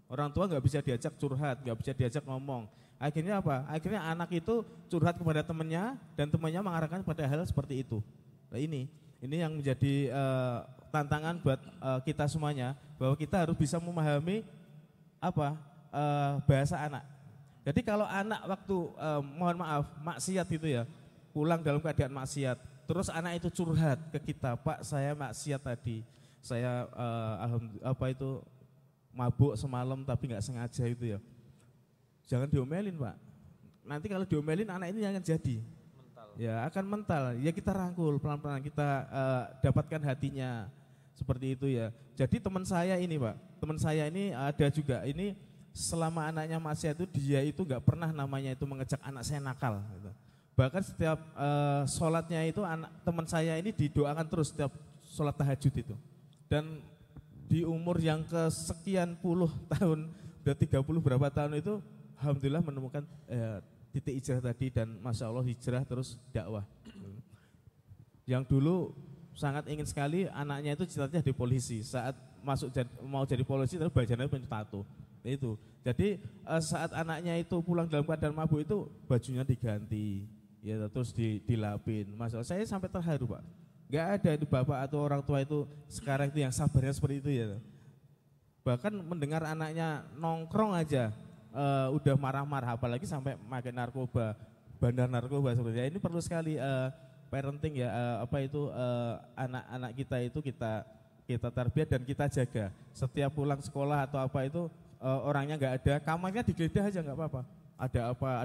Orang tua nggak bisa diajak curhat, nggak bisa diajak ngomong. Akhirnya apa? Akhirnya anak itu curhat kepada temannya dan temannya mengarahkan pada hal seperti itu. Nah ini yang menjadi tantangan buat kita semuanya, bahwa kita harus bisa memahami bahasa anak. Jadi kalau anak waktu mohon maaf maksiat itu ya, pulang dalam keadaan maksiat, terus anak itu curhat ke kita, Pak saya maksiat tadi, saya mabuk semalam tapi nggak sengaja itu ya. Jangan diomelin Pak. Nanti kalau diomelin anak ini akan jadi. Ya akan mental, ya kita rangkul pelan-pelan, kita dapatkan hatinya seperti itu ya. Jadi teman saya ini Pak, teman saya ini ada juga ini selama anaknya maksiat itu dia itu nggak pernah namanya itu mengejak anak saya nakal. Gitu. Bahkan setiap sholatnya itu teman saya ini didoakan terus setiap sholat tahajud itu. Dan di umur yang kesekian puluh tahun, udah 30 berapa tahun itu, alhamdulillah menemukan titik hijrah tadi dan masya Allah hijrah terus dakwah. Yang dulu sangat ingin sekali anaknya itu cita-citanya jadi polisi. Saat mau jadi polisi terus bajunya punya tato. Itu. Jadi saat anaknya itu pulang dalam keadaan mabuk itu bajunya diganti, ya terus dilapin. Masya Allah saya sampai terharu Pak. Gak ada itu bapak atau orang tua itu sekarang itu yang sabarnya seperti itu ya. Bahkan mendengar anaknya nongkrong aja. Udah marah-marah, apalagi sampai makan narkoba, bandar narkoba seperti ini. Perlu sekali parenting ya, anak-anak kita itu kita tarbiyah dan kita jaga. Setiap pulang sekolah atau apa itu orangnya nggak ada, kamarnya digeledah aja nggak apa-apa.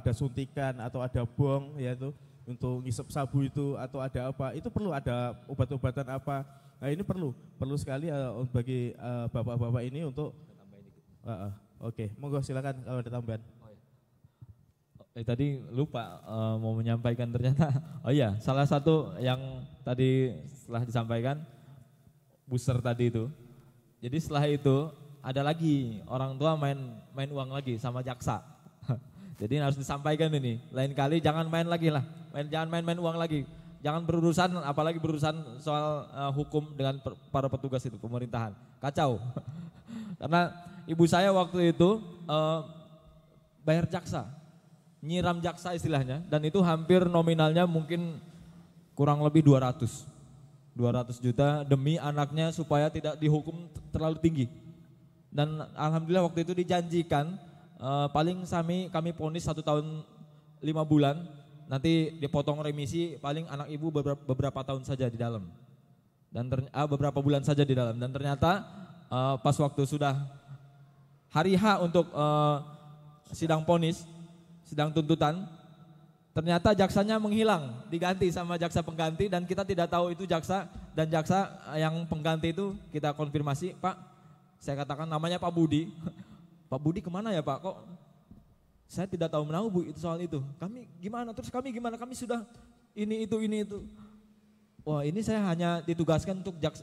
Ada suntikan atau ada bong ya itu untuk ngisep sabu itu, atau ada apa, itu perlu ada obat-obatan apa. Nah ini perlu sekali bagi bapak-bapak ini untuk Oke, monggo silakan kalau ada tambahan. Tadi lupa mau menyampaikan ternyata. Oh iya, salah satu yang tadi setelah disampaikan booster tadi itu. Jadi setelah itu ada lagi orang tua main uang lagi sama jaksa. Jadi harus disampaikan ini. Lain kali jangan main lagi lah. Jangan main uang lagi. Jangan berurusan, apalagi berurusan soal hukum dengan para petugas itu pemerintahan. Kacau. Karena ibu saya waktu itu bayar jaksa, nyiram jaksa istilahnya, dan itu hampir nominalnya mungkin kurang lebih 200 juta demi anaknya supaya tidak dihukum terlalu tinggi. Dan alhamdulillah waktu itu dijanjikan paling kami vonis 1 tahun 5 bulan, nanti dipotong remisi paling anak ibu beberapa tahun saja di dalam, dan beberapa bulan saja di dalam, dan ternyata pas waktu sudah hari H untuk sidang vonis, sidang tuntutan, ternyata jaksanya menghilang, diganti sama jaksa pengganti, dan kita tidak tahu itu jaksa, dan jaksa yang pengganti itu kita konfirmasi, Pak, saya katakan namanya Pak Budi. Pak Budi kemana ya Pak, kok Saya tidak tahu menahu Bu itu soal itu. Kami gimana? Terus kami gimana? Kami sudah ini itu. Wah, ini saya hanya ditugaskan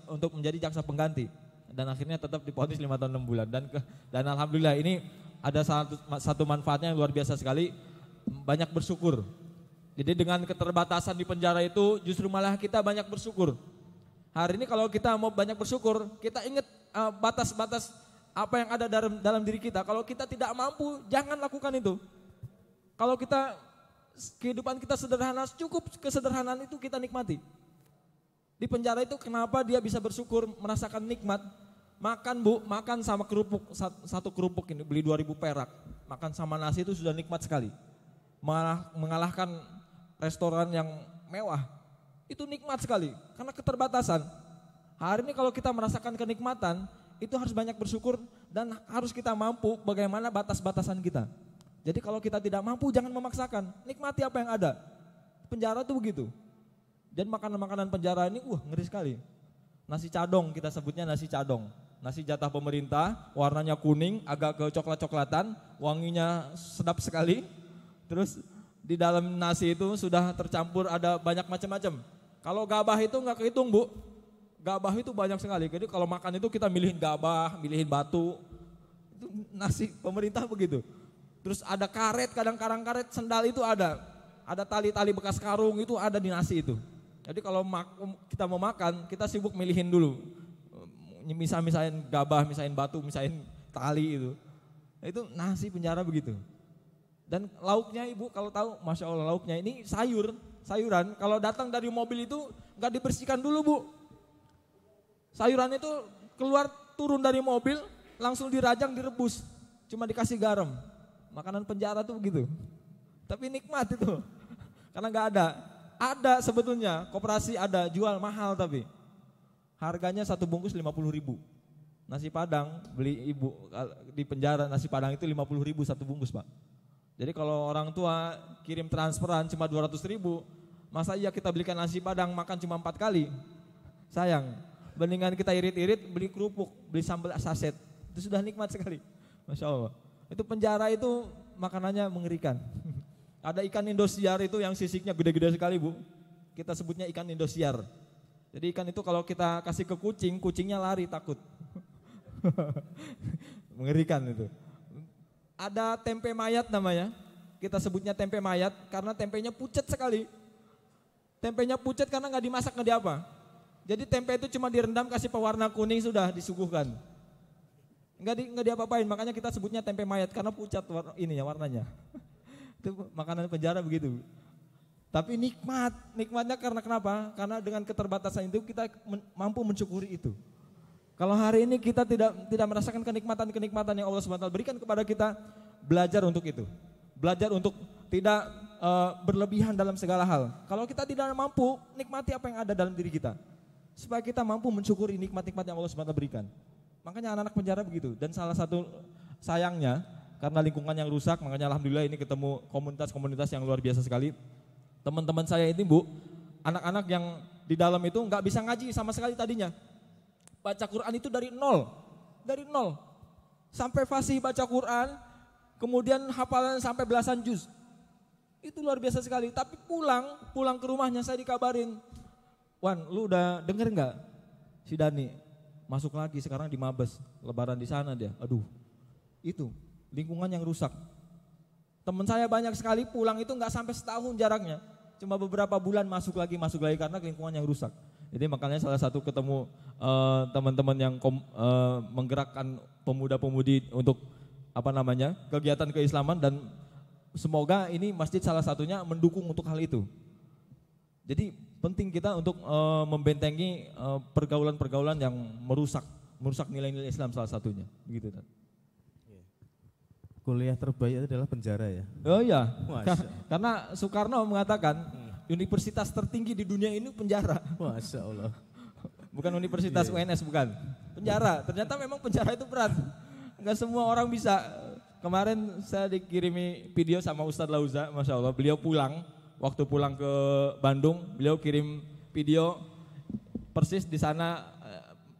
untuk menjadi jaksa pengganti dan akhirnya tetap divonis 5 tahun 6 bulan dan alhamdulillah ini ada satu manfaatnya yang luar biasa sekali, banyak bersyukur. Jadi dengan keterbatasan di penjara itu justru malah kita banyak bersyukur. Hari ini kalau kita mau banyak bersyukur, kita ingat batas-batas apa yang ada dalam diri kita. Kalau kita tidak mampu, jangan lakukan itu. Kalau kehidupan kita sederhana, cukup kesederhanaan itu kita nikmati. Di penjara itu kenapa dia bisa bersyukur, merasakan nikmat. Makan Bu, makan sama kerupuk, satu kerupuk ini beli 2.000 perak. Makan sama nasi itu sudah nikmat sekali. Malah mengalahkan restoran yang mewah. Itu nikmat sekali, karena keterbatasan. Hari ini kalau kita merasakan kenikmatan, itu harus banyak bersyukur dan harus kita mampu bagaimana batas-batasan kita. Jadi kalau kita tidak mampu jangan memaksakan, nikmati apa yang ada. Penjara itu begitu. Dan makanan-makanan penjara ini ngeri sekali. Nasi cadong, kita sebutnya nasi cadong. Nasi jatah pemerintah, warnanya kuning, agak ke coklat-coklatan, wanginya sedap sekali. Terus di dalam nasi itu sudah tercampur ada banyak macam-macam. Kalau gabah itu nggak kehitung Bu. Gabah itu banyak sekali. Jadi kalau makan itu kita milihin gabah, milihin batu. Itu nasi pemerintah begitu. Terus ada karet, kadang-kadang karet sendal itu ada. Ada tali-tali bekas karung itu ada di nasi itu. Jadi kalau kita mau makan, kita sibuk milihin dulu. Misahin gabah, misahin batu, misahin tali itu. Itu nasi penjara begitu. Dan lauknya Ibu kalau tahu, Masya Allah lauknya ini sayuran. Kalau datang dari mobil itu nggak dibersihkan dulu Bu. Sayuran itu turun dari mobil, langsung dirajang, direbus. Cuma dikasih garam. Makanan penjara tuh begitu. Tapi nikmat itu. Karena nggak ada. Ada sebetulnya, koperasi ada, jual mahal tapi. Harganya satu bungkus 50.000. Nasi Padang, beli ibu di penjara nasi Padang itu 50.000 satu bungkus Pak. Jadi kalau orang tua kirim transferan cuma 200.000, masa iya kita belikan nasi Padang makan cuma 4 kali? Sayang, mendingan kita irit-irit, beli kerupuk, beli sambal saset, itu sudah nikmat sekali. Masya Allah. Itu penjara itu makanannya mengerikan. Ada ikan Indosiar itu yang sisiknya gede-gede sekali Bu. Kita sebutnya ikan Indosiar. Jadi ikan itu kalau kita kasih ke kucing, kucingnya lari takut. Mengerikan itu. Ada tempe mayat namanya. Kita sebutnya tempe mayat karena tempenya pucat sekali. Tempenya pucat karena nggak dimasak, nggak diapa. Jadi tempe itu cuma direndam kasih pewarna kuning sudah disuguhkan. Nggak diapa-apain, makanya kita sebutnya tempe mayat karena pucat warnanya. Itu makanan penjara begitu. Tapi nikmatnya karena kenapa? Karena dengan keterbatasan itu kita mampu mensyukuri itu. Kalau hari ini kita tidak merasakan kenikmatan yang Allah SWT berikan kepada kita, belajar untuk itu. Belajar untuk tidak berlebihan dalam segala hal. Kalau kita tidak mampu, nikmati apa yang ada dalam diri kita. Supaya kita mampu mensyukuri nikmat-nikmat yang Allah SWT berikan. Makanya anak-anak penjara begitu. Dan salah satu sayangnya, karena lingkungan yang rusak, makanya alhamdulillah ini ketemu komunitas-komunitas yang luar biasa sekali. Teman-teman saya ini Bu, anak-anak yang di dalam itu nggak bisa ngaji sama sekali tadinya. Baca Quran itu dari nol. Sampai fasih baca Quran, kemudian hafalan sampai belasan juz. Itu luar biasa sekali. Tapi pulang ke rumahnya saya dikabarin, Wan, lu udah denger nggak si Dani masuk lagi sekarang di Mabes, lebaran di sana dia. Aduh, itu lingkungan yang rusak. Teman saya banyak sekali pulang itu nggak sampai setahun jaraknya, cuma beberapa bulan masuk lagi karena lingkungan yang rusak. Jadi makanya salah satu ketemu teman-teman yang menggerakkan pemuda-pemudi untuk kegiatan keislaman, dan semoga ini masjid salah satunya mendukung untuk hal itu. Jadi penting kita untuk membentengi pergaulan-pergaulan yang merusak nilai-nilai Islam salah satunya, begitu kan. Kuliah terbaik adalah penjara ya? Oh iya, karena Soekarno mengatakan universitas tertinggi di dunia ini penjara. Masya Allah. Bukan universitas UNS, bukan. Penjara, ternyata memang penjara itu berat. Enggak semua orang bisa. Kemarin saya dikirimi video sama Ustadz Lauza, Masya Allah. Beliau waktu pulang ke Bandung, beliau kirim video persis di sana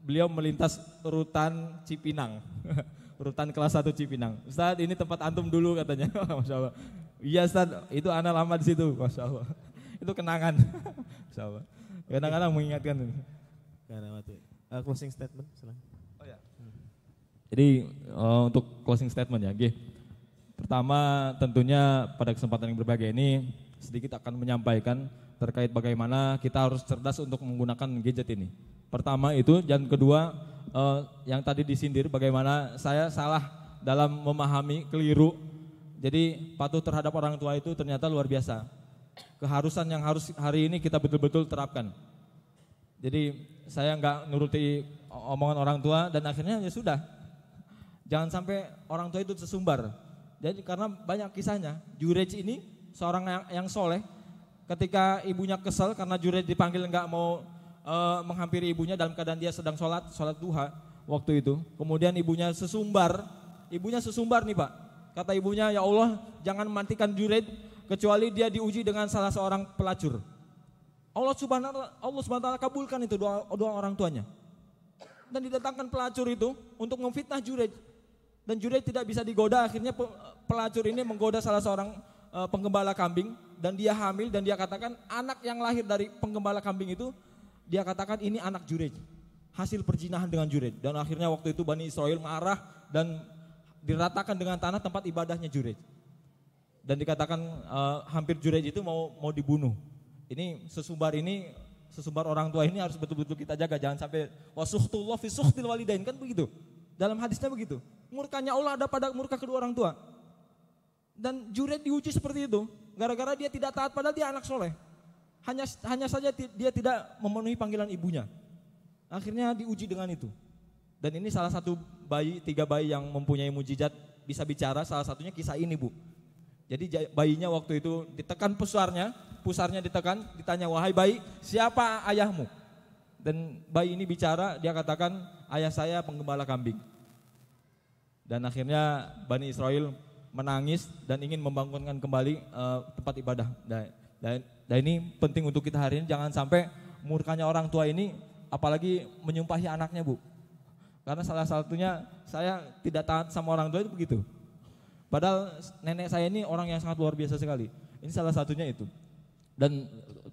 beliau melintas rutan Cipinang. Rutan kelas 1 Cipinang. Ustaz, ini tempat antum dulu katanya. Masya Allah. Iya Ustaz, itu ana lama di situ. Masya Allah. Itu kenangan. Masya Allah. Kadang-kadang mengingatkan. Closing statement, silakan. Oh ya. Jadi untuk closing statement ya, pertama tentunya pada kesempatan yang berbahagia ini sedikit akan menyampaikan terkait bagaimana kita harus cerdas untuk menggunakan gadget ini. Pertama itu, dan kedua yang tadi disindir bagaimana saya salah dalam memahami keliru. Jadi patuh terhadap orang tua itu ternyata luar biasa. Keharusan yang harus hari ini kita betul-betul terapkan. Jadi saya nggak nuruti omongan orang tua dan akhirnya ya sudah. Jangan sampai orang tua itu tersumbar. Jadi karena banyak kisahnya, Jurej ini seorang yang soleh, ketika ibunya kesel karena Jurej dipanggil nggak mau menghampiri ibunya dalam keadaan dia sedang sholat duha waktu itu. Kemudian ibunya sesumbar nih Pak. Kata ibunya, ya Allah jangan matikan Jurej kecuali dia diuji dengan salah seorang pelacur. Allah subhanahu wa ta'ala kabulkan itu doa orang tuanya. Dan didatangkan pelacur itu untuk memfitnah Jurej. Dan Jurej tidak bisa digoda, akhirnya pelacur ini menggoda salah seorang penggembala kambing dan dia hamil dan dia katakan anak yang lahir dari penggembala kambing itu dia katakan ini anak Jurej, hasil perjinahan dengan Jurej. Dan akhirnya waktu itu Bani Israel marah dan diratakan dengan tanah tempat ibadahnya Jurej. Dan dikatakan hampir Jurej itu mau dibunuh. Ini sesumbar orang tua ini harus betul-betul kita jaga, jangan sampai wasuhtullah fi suhtil walidain, kan begitu. Dalam hadisnya begitu. Murkanya Allah ada pada murka kedua orang tua. Dan Jurej diuji seperti itu, gara-gara dia tidak taat padahal dia anak soleh. Hanya saja dia tidak memenuhi panggilan ibunya. Akhirnya diuji dengan itu. Dan ini salah satu 3 bayi yang mempunyai mujizat bisa bicara, salah satunya kisah ini Bu. Jadi bayinya waktu itu ditekan pusarnya ditekan, ditanya, wahai bayi, siapa ayahmu? Dan bayi ini bicara, dia katakan, ayah saya penggembala kambing. Dan akhirnya Bani Israel menangis dan ingin membangunkan kembali tempat ibadah. Dan ini penting untuk kita hari ini, jangan sampai murkanya orang tua ini apalagi menyumpahi anaknya Bu. Karena salah satunya saya tidak taat sama orang tua itu begitu. Padahal nenek saya ini orang yang sangat luar biasa sekali. Ini salah satunya itu. Dan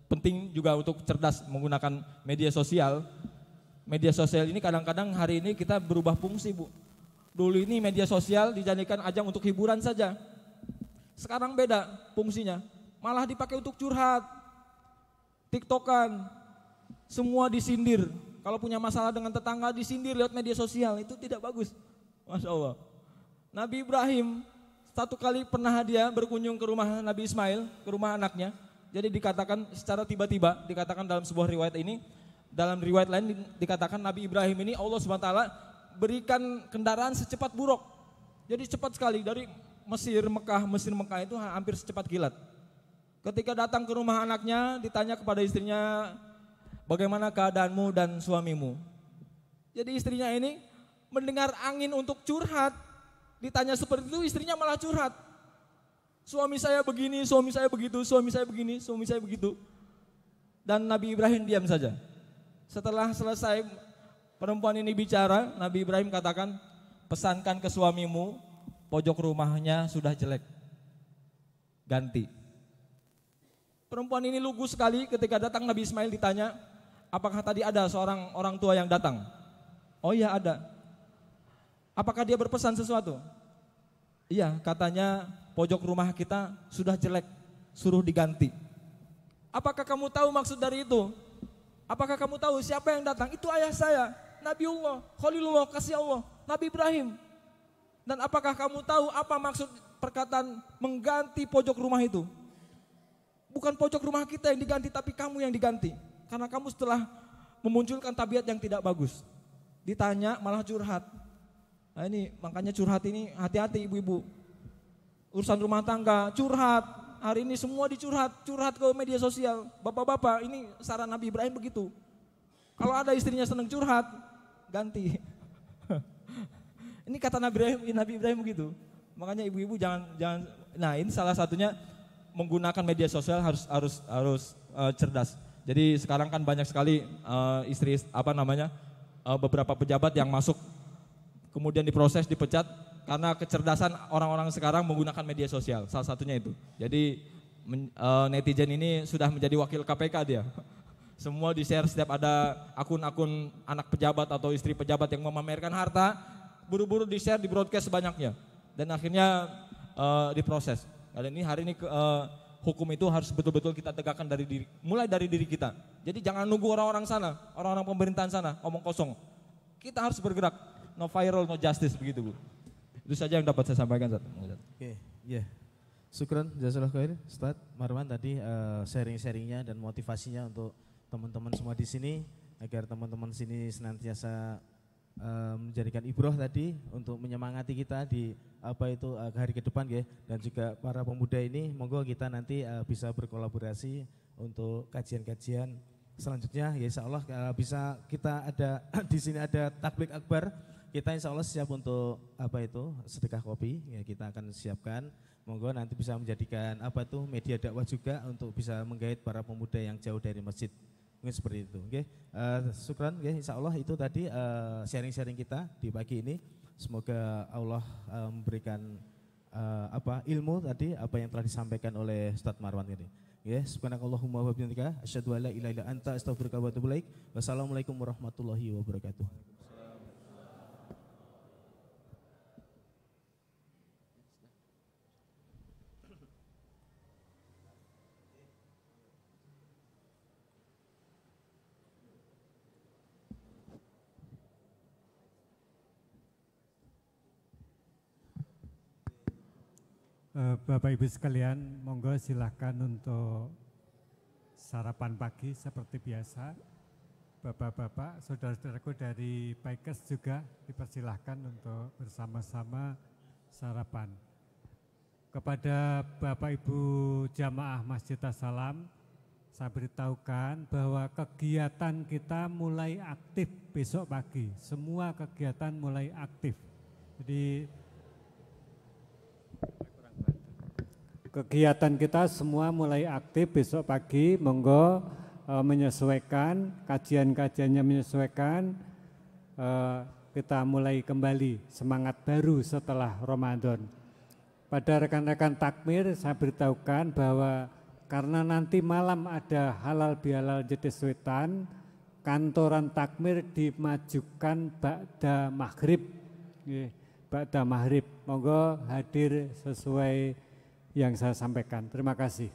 penting juga untuk cerdas menggunakan media sosial. Media sosial ini kadang-kadang hari ini kita berubah fungsi Bu. Dulu ini media sosial dijadikan ajang untuk hiburan saja. Sekarang beda fungsinya. Malah dipakai untuk curhat, TikTokan, semua disindir. Kalau punya masalah dengan tetangga disindir lewat media sosial, itu tidak bagus. Masya Allah. Nabi Ibrahim satu kali pernah dia berkunjung ke rumah Nabi Ismail, ke rumah anaknya. Jadi dikatakan secara tiba-tiba, dikatakan dalam sebuah riwayat ini, dalam riwayat lain dikatakan Nabi Ibrahim ini Allah SWT berikan kendaraan secepat buruk. Jadi cepat sekali dari Mesir Mekah itu hampir secepat kilat. Ketika datang ke rumah anaknya ditanya kepada istrinya, bagaimana keadaanmu dan suamimu? Jadi istrinya ini mendengar angin untuk curhat, ditanya seperti itu istrinya malah curhat. Suami saya begini, suami saya begitu, suami saya begini, suami saya begitu. Dan Nabi Ibrahim diam saja. Setelah selesai perempuan ini bicara, Nabi Ibrahim katakan, pesankan ke suamimu, pojok rumahnya sudah jelek, ganti. Perempuan ini lugu sekali ketika datang Nabi Ismail ditanya, apakah tadi ada seorang orang tua yang datang? Oh iya ada. Apakah dia berpesan sesuatu? Iya, katanya pojok rumah kita sudah jelek, suruh diganti. Apakah kamu tahu maksud dari itu? Apakah kamu tahu siapa yang datang? Itu ayah saya, Nabiullah, Khalilullah, kasih Allah, Nabi Ibrahim. Dan apakah kamu tahu apa maksud perkataan mengganti pojok rumah itu? Bukan pojok rumah kita yang diganti, tapi kamu yang diganti. Karena kamu setelah memunculkan tabiat yang tidak bagus. Ditanya malah curhat. Nah ini makanya curhat ini hati-hati ibu-ibu. Urusan rumah tangga, curhat. Hari ini semua curhat ke media sosial. Bapak-bapak, ini saran Nabi Ibrahim begitu. Kalau ada istrinya senang curhat, ganti. Ini kata Nabi Ibrahim begitu. Makanya ibu-ibu jangan. Nah ini salah satunya menggunakan media sosial harus cerdas. Jadi sekarang kan banyak sekali beberapa pejabat yang masuk kemudian diproses, dipecat karena kecerdasan orang-orang sekarang menggunakan media sosial, salah satunya itu. Jadi netizen ini sudah menjadi wakil KPK dia. Semua di-share setiap ada akun-akun anak pejabat atau istri pejabat yang memamerkan harta, buru-buru di-share, di-broadcast sebanyaknya. Dan akhirnya diproses. Dan ini hari ini hukum itu harus betul-betul kita tegakkan dari diri, mulai dari diri kita. Jadi jangan nunggu orang-orang sana, orang-orang pemerintahan sana omong kosong. Kita harus bergerak, no viral, no justice, begitu Bu. Itu saja yang dapat saya sampaikan. Oke, ya. Syukran, jazakallahu khair, Ustaz Marwan tadi sharing-sharingnya dan motivasinya untuk teman-teman semua di sini agar teman-teman sini senantiasa menjadikan ibroh tadi untuk menyemangati kita di hari ke depan ya, dan juga para pemuda ini monggo kita nanti bisa berkolaborasi untuk kajian-kajian selanjutnya ya, insyaallah bisa kita ada di sini ada takbir akbar, kita insyaallah siap untuk sedekah kopi ya, kita akan siapkan. Monggo nanti bisa menjadikan media dakwah juga untuk bisa menggait para pemuda yang jauh dari masjid. Mungkin seperti itu. Oke. Syukran insyaallah itu tadi sharing-sharing kita di pagi ini. Semoga Allah memberikan ilmu tadi apa yang telah disampaikan oleh Ustaz Marwan ini. Ya, subhanakallahumma wa bihamdika asyhadu an la ilaha illa anta astaghfiruka wa atubu ilaik. Wassalamualaikum warahmatullahi wabarakatuh. Bapak Ibu sekalian, monggo silahkan untuk sarapan pagi seperti biasa. Bapak-bapak, saudara-saudaraku dari Paikes juga dipersilahkan untuk bersama-sama sarapan. Kepada Bapak Ibu jamaah Masjid As-Salam, saya beritahukan bahwa kegiatan kita mulai aktif besok pagi. Semua kegiatan mulai aktif. Jadi kegiatan kita semua mulai aktif besok pagi, monggo menyesuaikan, kajian-kajiannya menyesuaikan, kita mulai kembali semangat baru setelah Ramadan. Pada rekan-rekan takmir saya beritahukan bahwa karena nanti malam ada halal bihalal jedes wetan, kantoran takmir dimajukan ba'da maghrib. Ba'da maghrib, monggo hadir sesuai yang saya sampaikan. Terima kasih.